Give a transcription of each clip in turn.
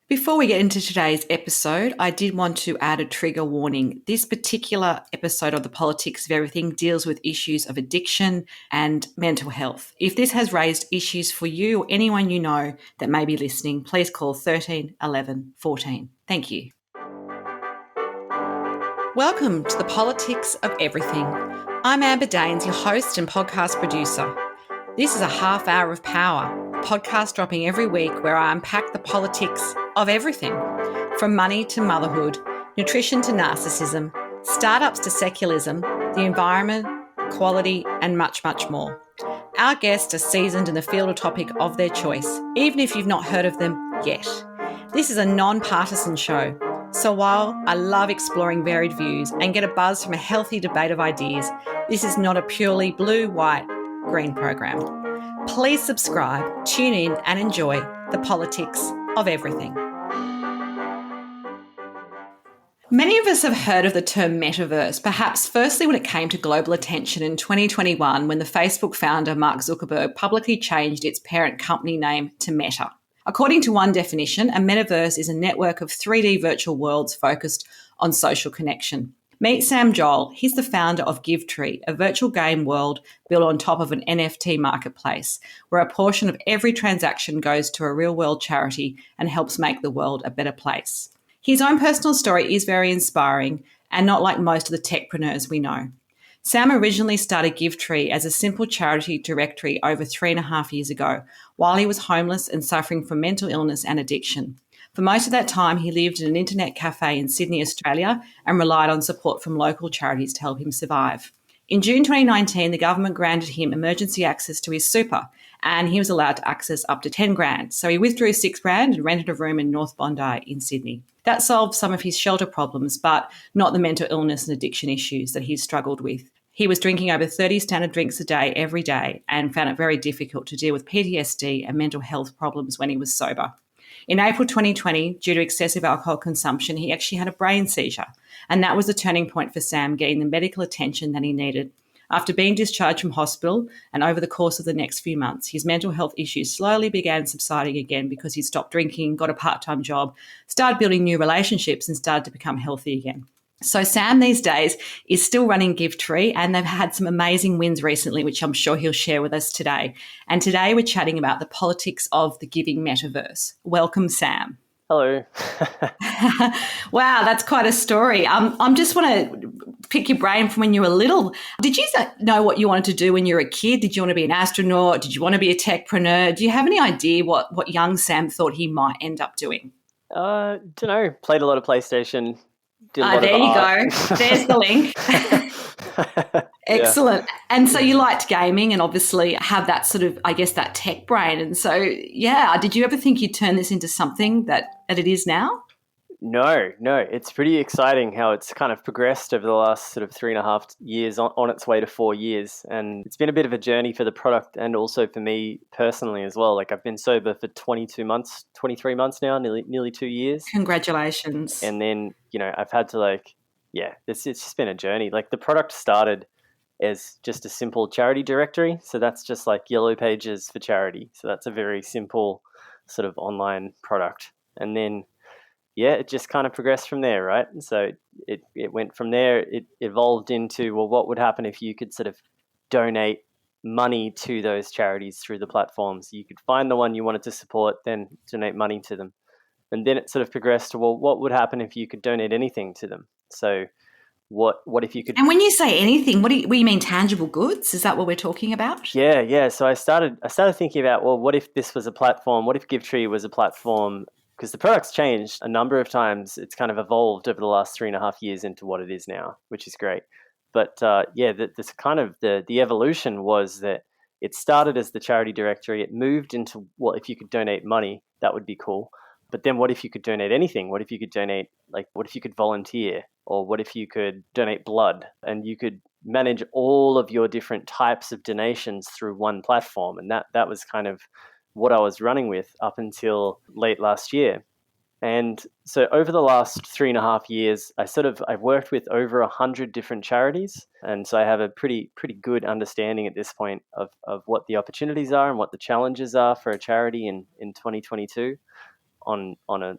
Before we get into today's episode, I did want to add a trigger warning. This particular episode of The Politics of Everything deals with issues of addiction and mental health. If this has raised issues for you or anyone you know that may be listening, please call 13 11 14. Thank you. Welcome to The Politics of Everything. I'm Amber Daines, your host and podcast producer. This is a half hour of power, a podcast dropping every week where I unpack the politics of everything, from money to motherhood, nutrition to narcissism, startups to secularism, the environment, equality, and much, much more. Our guests are seasoned in the field or topic of their choice, even if you've not heard of them yet. This is a non-partisan show, so while I love exploring varied views and get a buzz from a healthy debate of ideas, this is not a purely blue, white, green program. Please subscribe, tune in and enjoy the politics of everything. Many of us have heard of the term Metaverse, perhaps firstly when it came to global attention in 2021 when the Facebook founder Mark Zuckerberg publicly changed its parent company name to Meta. According to one definition, a metaverse is a network of 3D virtual worlds focused on social connection. Meet Sam Joel. He's the founder of GiveTree, a virtual game world built on top of an NFT marketplace, where a portion of every transaction goes to a real-world charity and helps make the world a better place. His own personal story is very inspiring and not like most of the tech-preneurs we know. Sam originally started GiveTree as a simple charity directory over 3.5 years ago, while he was homeless and suffering from mental illness and addiction. For most of that time, he lived in an internet cafe in Sydney, Australia, and relied on support from local charities to help him survive. In June 2019, the government granted him emergency access to his super, and he was allowed to access up to 10 grand. So he withdrew 6 grand and rented a room in North Bondi in Sydney. That solved some of his shelter problems, but not the mental illness and addiction issues that he struggled with. He was drinking over 30 standard drinks a day every day and found it very difficult to deal with PTSD and mental health problems when he was sober. In April 2020, due to excessive alcohol consumption, he actually had a brain seizure, and that was the turning point for Sam getting the medical attention that he needed. After being discharged from hospital and over the course of the next few months, his mental health issues slowly began subsiding again because he stopped drinking, got a part-time job, started building new relationships and started to become healthy again. So Sam these days is still running GiveTree, and they've had some amazing wins recently, which I'm sure he'll share with us today. And today we're chatting about the politics of the giving metaverse. Welcome, Sam. Hello. Wow, that's quite a story. I'm just want to pick your brain from when you were little. Did you know what you wanted to do when you were a kid? Did you want to be an astronaut? Did you want to be a tech-preneur? Do you have any idea what young Sam thought he might end up doing? Don't know. Played a lot of PlayStation. There you go. There's the link. Excellent. Yeah. And so you liked gaming and obviously have that sort of, I guess, that tech brain. And so, yeah, did you ever think you'd turn this into something that it is now? No. It's pretty exciting how it's kind of progressed over the last sort of 3.5 years on its way to 4 years. And it's been a bit of a journey for the product and also for me personally as well. Like I've been sober for 23 months now, nearly 2 years. Congratulations. And then, I've had to it's just been a journey. Like the product started as just a simple charity directory. So that's just like Yellow Pages for charity. So that's a very simple sort of online product. And then it just kind of progressed from there, right? And so it went from there. It evolved into, well, what would happen if you could sort of donate money to those charities through the platforms? You could find the one you wanted to support, then donate money to them. And then it sort of progressed to, well, what would happen if you could donate anything to them? So what if you could... And when you say anything, what do you mean tangible goods? Is that what we're talking about? Yeah. So I started thinking about, well, what if this was a platform? What if GiveTree was a platform? Because the product's changed a number of times. It's kind of evolved over the last 3.5 years into what it is now, which is great. But this kind of the evolution was that it started as the charity directory. It moved into, well, if you could donate money, that would be cool. But then what if you could donate anything? What if you could donate, what if you could volunteer? Or what if you could donate blood? And you could manage all of your different types of donations through one platform. And that was kind of what I was running with up until late last year. And so over the last 3.5 years, I've worked with over 100 different charities. And so I have a pretty good understanding at this point of what the opportunities are and what the challenges are for a charity in 2022 on a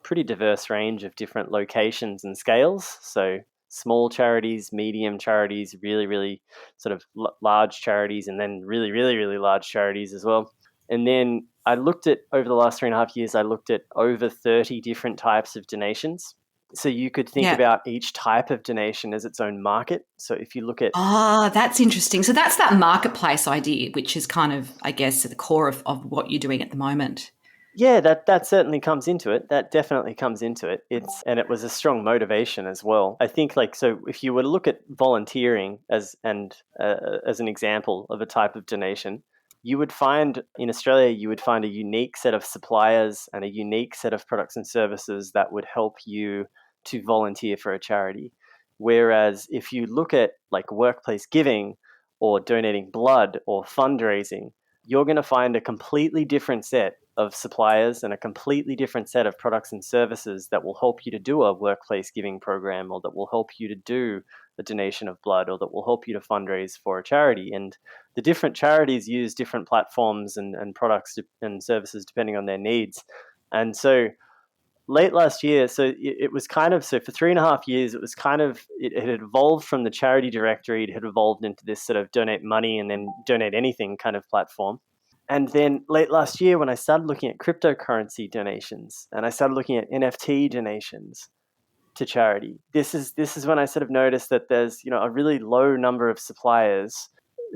pretty diverse range of different locations and scales. So small charities, medium charities, really, really sort of large charities, and then really, really, really large charities as well. And then I looked at, over the last 3.5 years, I looked at over 30 different types of donations. So you could think Yeah. about each type of donation as its own market. So if you look at, Ah, that's interesting. So that's that marketplace idea, which is kind of, I guess, at the core of what you're doing at the moment. yeah, that certainly comes into it. That definitely comes into it. And it was a strong motivation as well. I think, like, so if you were to look at volunteering as an example of a type of donation, you would find in Australia, you would find a unique set of suppliers and a unique set of products and services that would help you to volunteer for a charity. Whereas if you look at like workplace giving or donating blood or fundraising, you're going to find a completely different set of suppliers and a completely different set of products and services that will help you to do a workplace giving program, or that will help you to do a donation of blood, or that will help you to fundraise for a charity. And the different charities use different platforms and products and services depending on their needs. And so late last year, so it was kind of, so for 3.5 years, it was kind of, it had evolved from the charity directory, it had evolved into this sort of donate money and then donate anything kind of platform. And then late last year, when I started looking at cryptocurrency donations and I started looking at NFT donations to charity, this is when I sort of noticed that there's, a really low number of suppliers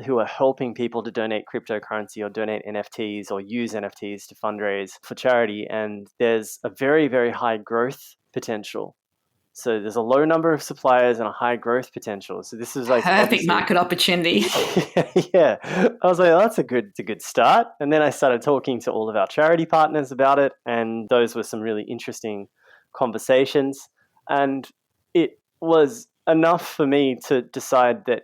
who are helping people to donate cryptocurrency or donate NFTs or use NFTs to fundraise for charity. And there's a very, very high growth potential. So there's a low number of suppliers and a high growth potential. So this is like Perfect obviously market opportunity. yeah. I was like, oh, it's a good start. And then I started talking to all of our charity partners about it, and those were some really interesting conversations. And it was enough for me to decide that,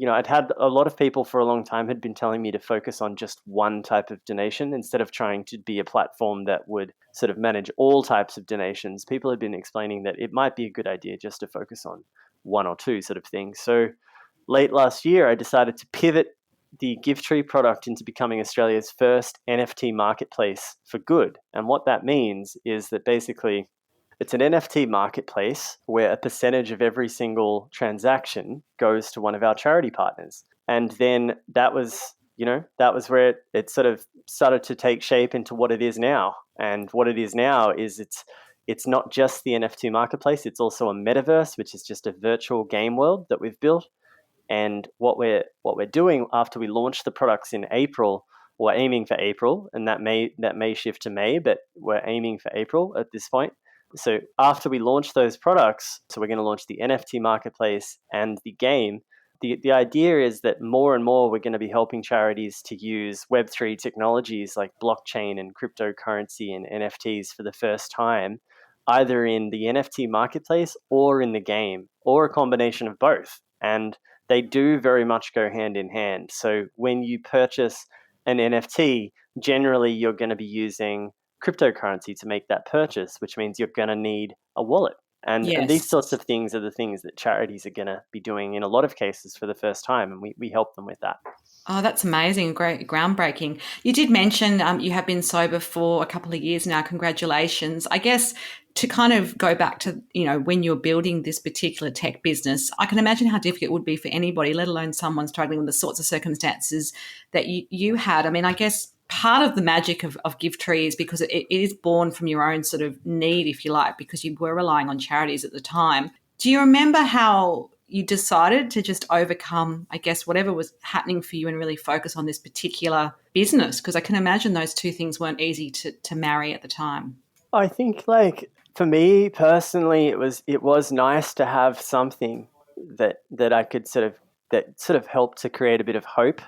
I'd had a lot of people for a long time had been telling me to focus on just one type of donation instead of trying to be a platform that would sort of manage all types of donations. People had been explaining that it might be a good idea just to focus on one or two sort of things. So late last year, I decided to pivot the GiveTree product into becoming Australia's first NFT marketplace for good. And what that means is that basically it's an NFT marketplace where a percentage of every single transaction goes to one of our charity partners. And then that was, that was where it sort of started to take shape into what it is now. And what it is now is it's not just the NFT marketplace, it's also a metaverse, which is just a virtual game world that we've built. And what we're doing after we launch the products in April, we're aiming for April, and that may shift to May, but we're aiming for April at this point. So after we launch those products, so we're going to launch the NFT marketplace and the game. The idea is that more and more we're going to be helping charities to use Web3 technologies like blockchain and cryptocurrency and NFTs for the first time, either in the NFT marketplace or in the game, or a combination of both. And they do very much go hand in hand. So when you purchase an NFT, generally you're going to be using cryptocurrency to make that purchase, which means you're going to need a wallet. And these sorts Yes. of things are the things that charities are going to be doing in a lot of cases for the first time, and we help them with that. Oh, that's amazing. Great, groundbreaking. You did mention you have been sober for a couple of years now. Congratulations. I guess to kind of go back to, when you're building this particular tech business, I can imagine how difficult it would be for anybody, let alone someone struggling with the sorts of circumstances that you had. I mean, I guess part of the magic of GiveTree is because it is born from your own sort of need, if you like, because you were relying on charities at the time. Do you remember how you decided to just overcome, I guess, whatever was happening for you and really focus on this particular business? Because I can imagine those two things weren't easy to marry at the time. I think, like, for me personally, it was nice to have something that I could sort of help to create a bit of hope,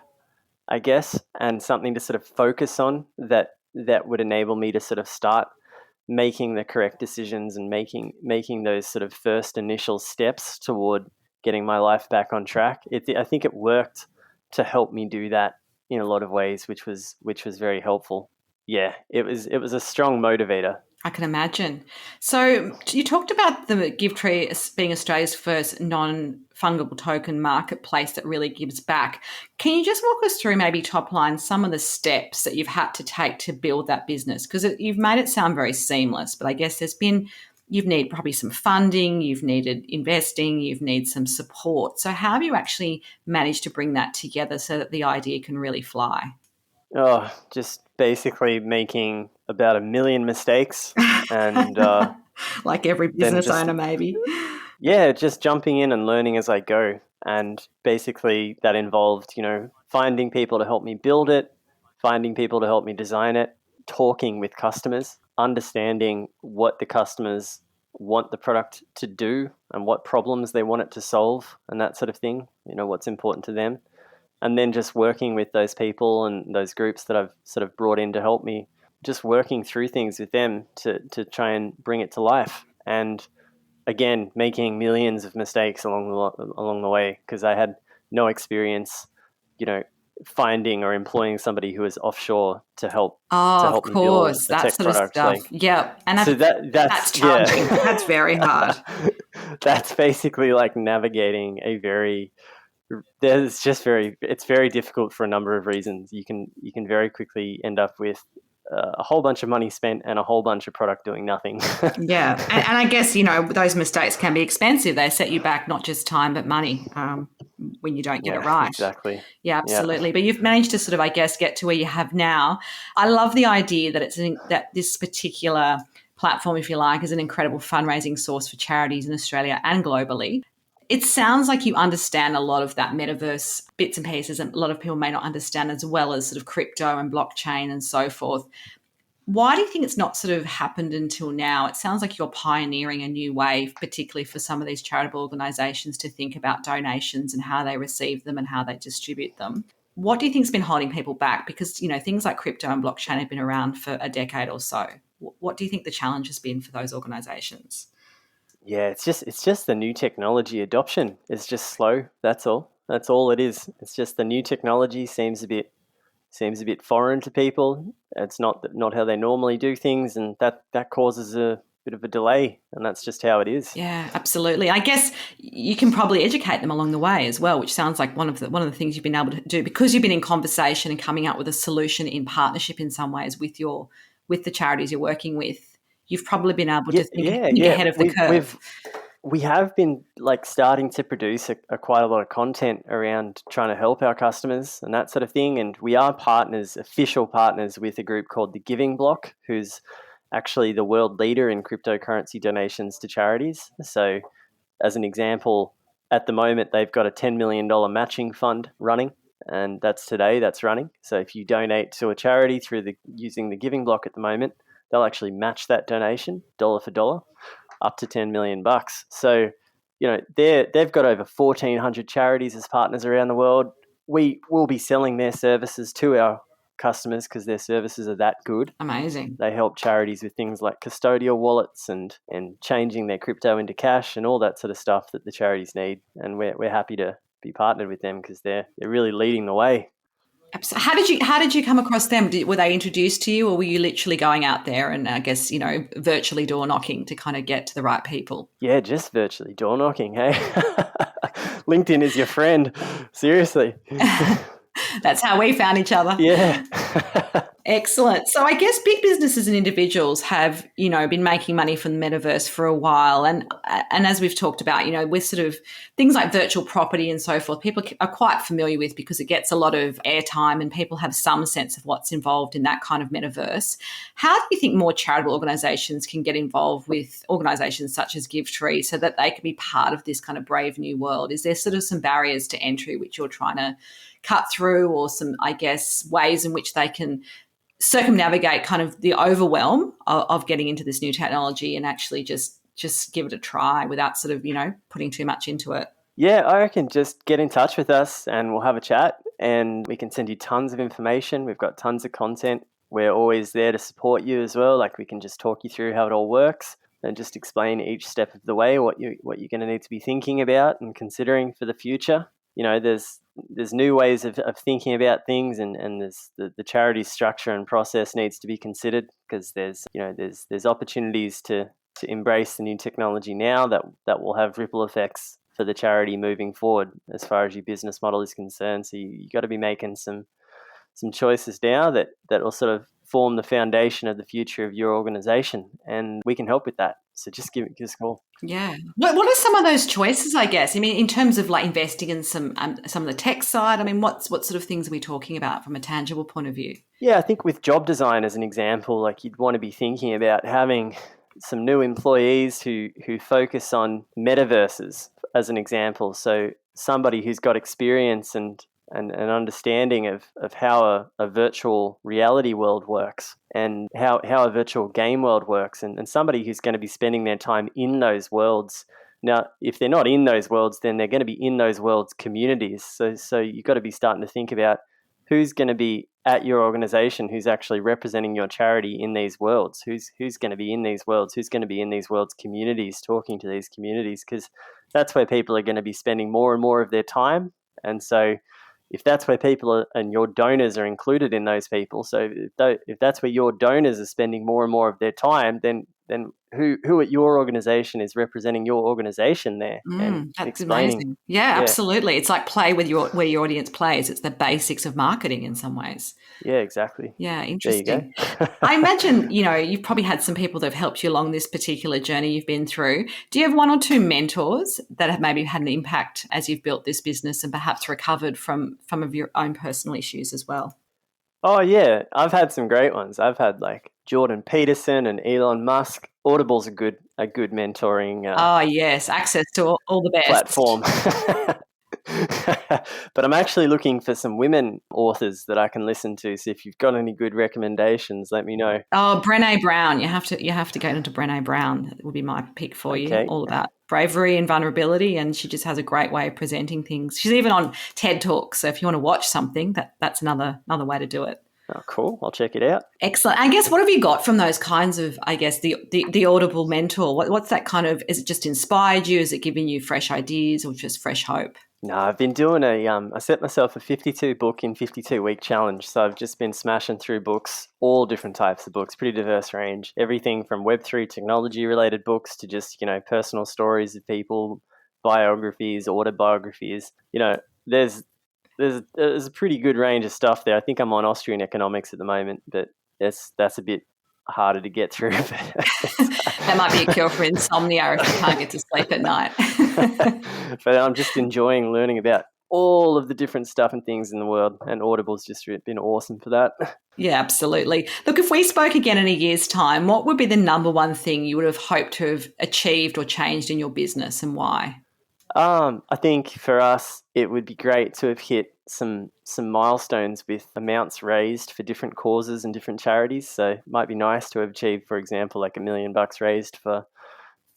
I guess, and something to sort of focus on that would enable me to sort of start making the correct decisions and making those sort of first initial steps toward getting my life back on track. I think it worked to help me do that in a lot of ways, which was very helpful. Yeah, it was a strong motivator. I can imagine. So you talked about the GiveTree as being Australia's first non-fungible token marketplace that really gives back. Can you just walk us through maybe top line some of the steps that you've had to take to build that business? Because you've made it sound very seamless, but I guess you've needed probably some funding, you've needed investing, you've needed some support. So how have you actually managed to bring that together so that the idea can really fly? Oh, just basically making about 1 million mistakes and Like every then business just, owner, maybe. yeah, just jumping in and learning as I go. And basically that involved, finding people to help me build it, finding people to help me design it, talking with customers, understanding what the customers want the product to do and what problems they want it to solve and that sort of thing, what's important to them. And then just working with those people and those groups that I've sort of brought in to help me, just working through things with them to try and bring it to life. And again, making millions of mistakes along the way because I had no experience, you know, finding or employing somebody who is offshore to Oh, of help me build course, a that tech sort of product. stuff. Like, Yeah, and so that's that's challenging. That's very hard. that's basically like navigating it's very difficult for a number of reasons. You can very quickly end up with a whole bunch of money spent and a whole bunch of product doing nothing. Yeah, and I guess those mistakes can be expensive. They set you back not just time but money when you don't get it Yeah, right. exactly. Yeah, Yeah. absolutely. But you've managed to sort of, I guess, get to where you have now. I love the idea that that this particular platform, if you like, is an incredible fundraising source for charities in Australia and globally. It sounds like you understand a lot of that metaverse bits and pieces, and a lot of people may not understand, as well as sort of crypto and blockchain and so forth. Why do you think it's not sort of happened until now? It sounds like you're pioneering a new wave, particularly for some of these charitable organisations to think about donations and how they receive them and how they distribute them. What do you think's been holding people back? Because, things like crypto and blockchain have been around for a decade or so. What do you think the challenge has been for those organisations? Yeah, it's just the new technology adoption is just slow. That's all. That's all it is. It's just the new technology seems a bit foreign to people. It's not how they normally do things, and that causes a bit of a delay, and that's just how it is. Yeah, absolutely. I guess you can probably educate them along the way as well, which sounds like one of the things you've been able to do because you've been in conversation and coming up with a solution in partnership in some ways with the charities you're working with. You've probably been able Yeah, to yeah, think yeah. ahead of the We've curve. we've we have been like starting to produce quite a lot of content around trying to help our customers and that sort of thing. And we are partners, official partners, with a group called the Giving Block, who's actually the world leader in cryptocurrency donations to charities. So, as an example, at the moment they've got a $10 million matching fund running, and that's running. So if you donate to a charity using the Giving Block at the moment, they'll actually match that donation dollar for dollar up to 10 million bucks. So, they've got over 1,400 charities as partners around the world. We will be selling their services to our customers because their services are that good. Amazing. They help charities with things like custodial wallets and changing their crypto into cash and all that sort of stuff that the charities need. And we're happy to be partnered with them because they're really leading the way. How did you come across them? Were they introduced to you, or were you literally going out there and I guess virtually door knocking to kind of get to the right people? Yeah, just virtually door knocking. Hey, LinkedIn is your friend. Seriously. That's how we found each other. Yeah. Excellent. So I guess big businesses and individuals have, been making money from the metaverse for a while. And as we've talked about, with sort of things like virtual property and so forth, people are quite familiar with because it gets a lot of airtime and people have some sense of what's involved in that kind of metaverse. How do you think more charitable organisations can get involved with organisations such as GiveTree so that they can be part of this kind of brave new world? Is there sort of some barriers to entry which you're trying to cut through, or some, I guess, ways in which they can circumnavigate kind of the overwhelm of getting into this new technology and actually just give it a try without sort of putting too much into it? Yeah, I reckon just get in touch with us and we'll have a chat and we can send you tons of information. We've got tons of content. We're always there to support you as well. Like, we can just talk you through how it all works and just explain each step of the way what you're going to need to be thinking about and considering for the future. there's new ways of thinking about things, and there's the charity structure and process needs to be considered, because there's opportunities to embrace the new technology now that will have ripple effects for the charity moving forward as far as your business model is concerned. So you got to be making some choices now that will sort of form the foundation of the future of your organization, and we can help with that. So just give us a call. Yeah. What are some of those choices, I guess? I mean, in terms of like investing in some of the tech side, I mean, what sort of things are we talking about from a tangible point of view? Yeah, I think with job design as an example, like you'd want to be thinking about having some new employees who focus on metaverses as an example. So somebody who's got experience and an understanding of how a virtual reality world works, and how a virtual game world works, and somebody who's going to be spending their time in those worlds. Now, if they're not in those worlds, then they're going to be in those worlds' communities. So you've got to be starting to think about who's going to be at your organization, who's actually representing your charity in these worlds, who's going to be in these worlds, who's going to be in these worlds' communities, talking to these communities, because that's where people are going to be spending more and more of their time. And so if that's where people are, and your donors are included in those people, so if that's where your donors are spending more and more of their time, then who at your organization is representing your organization there, and That's explaining. amazing. Yeah, absolutely. It's like play with where your audience plays. It's the basics of marketing in some ways. Yeah, exactly. Yeah, interesting. There you go. I imagine, you've probably had some people that have helped you along this particular journey you've been through. Do you have one or two mentors that have maybe had an impact as you've built this business and perhaps recovered from some of your own personal issues as well? Oh yeah, I've had some great ones. I've had like Jordan Peterson and Elon Musk. Audible's a good mentoring Oh, yes, access to all the best. platform. But I'm actually looking for some women authors that I can listen to. So if you've got any good recommendations, let me know. Oh, Brené Brown. You have to go into Brené Brown. It would be my pick for you. All about bravery and vulnerability, and she just has a great way of presenting things. She's even on TED Talks. So if you want to watch something, that's another way to do it. Oh, cool. I'll check it out. Excellent. I guess, what have you got from those kinds of, I guess, the Audible mentor? What's that kind of, is it just inspired you? Is it giving you fresh ideas or just fresh hope? No, I've been doing I set myself a 52 book in 52 week challenge. So I've just been smashing through books, all different types of books, pretty diverse range. Everything from Web3 technology related books to just, personal stories of people, biographies, autobiographies. There's a pretty good range of stuff there. I think I'm on Austrian economics at the moment, but that's a bit harder to get through. That might be a cure for insomnia if you can't get to sleep at night. But I'm just enjoying learning about all of the different stuff and things in the world, and Audible's just been awesome for that. Yeah, absolutely. Look, if we spoke again in a year's time, what would be the number one thing you would have hoped to have achieved or changed in your business, and why? I think for us, it would be great to have hit some milestones with amounts raised for different causes and different charities. So it might be nice to have achieved, for example, like $1 million raised for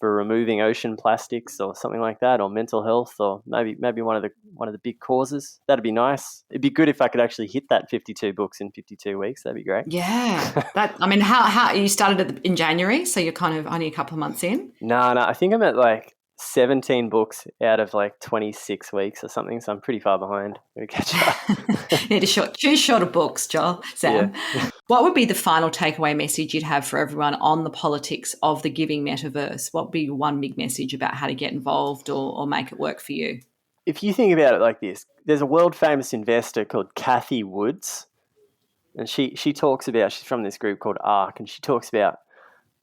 removing ocean plastics or something like that, or mental health, or maybe one of the big causes. That'd be nice. It'd be good if I could actually hit that 52 books in 52 weeks. That'd be great. Yeah. How you started in January, so you're kind of only a couple of months in? No, I think I'm at like 17 books out of like 26 weeks or something, so I'm pretty far behind. We catch up. Need to choose shorter books, Sam. Yeah. What would be the final takeaway message you'd have for everyone on the politics of the giving metaverse? What would be one big message about how to get involved or make it work for you? If you think about it like this, there's a world famous investor called Cathie Woods, and she talks about, she's from this group called ARC, and she talks about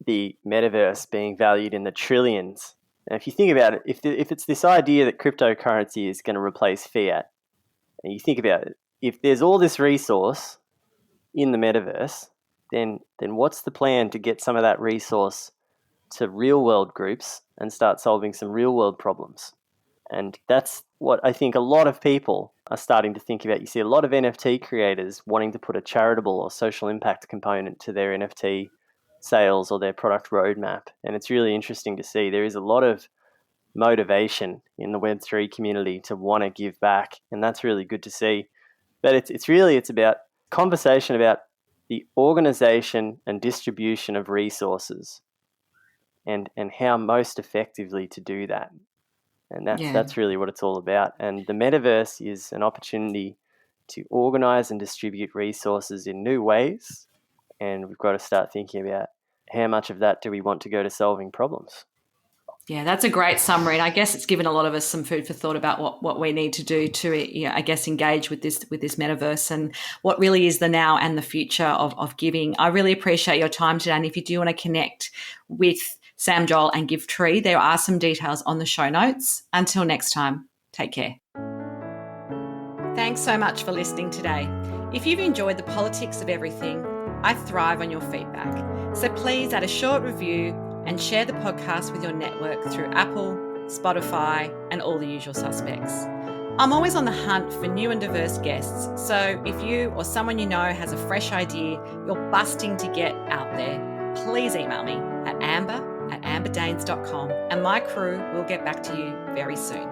the metaverse being valued in the trillions. And if you think about it, if it's this idea that cryptocurrency is going to replace fiat, and you think about it, if there's all this resource in the metaverse, then what's the plan to get some of that resource to real world groups and start solving some real world problems? And that's what I think a lot of people are starting to think about. You see a lot of NFT creators wanting to put a charitable or social impact component to their NFT sales or their product roadmap. And it's really interesting to see. There is a lot of motivation in the Web3 community to want to give back, and that's really good to see. But it's about conversation about the organization and distribution of resources and how most effectively to do that. And Yeah. that's really what it's all about. And the metaverse is an opportunity to organize and distribute resources in new ways. And we've got to start thinking about how much of that do we want to go to solving problems. Yeah, that's a great summary. And I guess it's given a lot of us some food for thought about what we need to do to, I guess, engage with this metaverse and what really is the now and the future of giving. I really appreciate your time today. And if you do want to connect with Sam Joel and GiveTree, there are some details on the show notes. Until next time, take care. Thanks so much for listening today. If you've enjoyed the politics of everything, I thrive on your feedback. So please add a short review and share the podcast with your network through Apple, Spotify, and all the usual suspects. I'm always on the hunt for new and diverse guests, so if you or someone you know has a fresh idea you're busting to get out there, please email me at amber@amberdanes.com and my crew will get back to you very soon.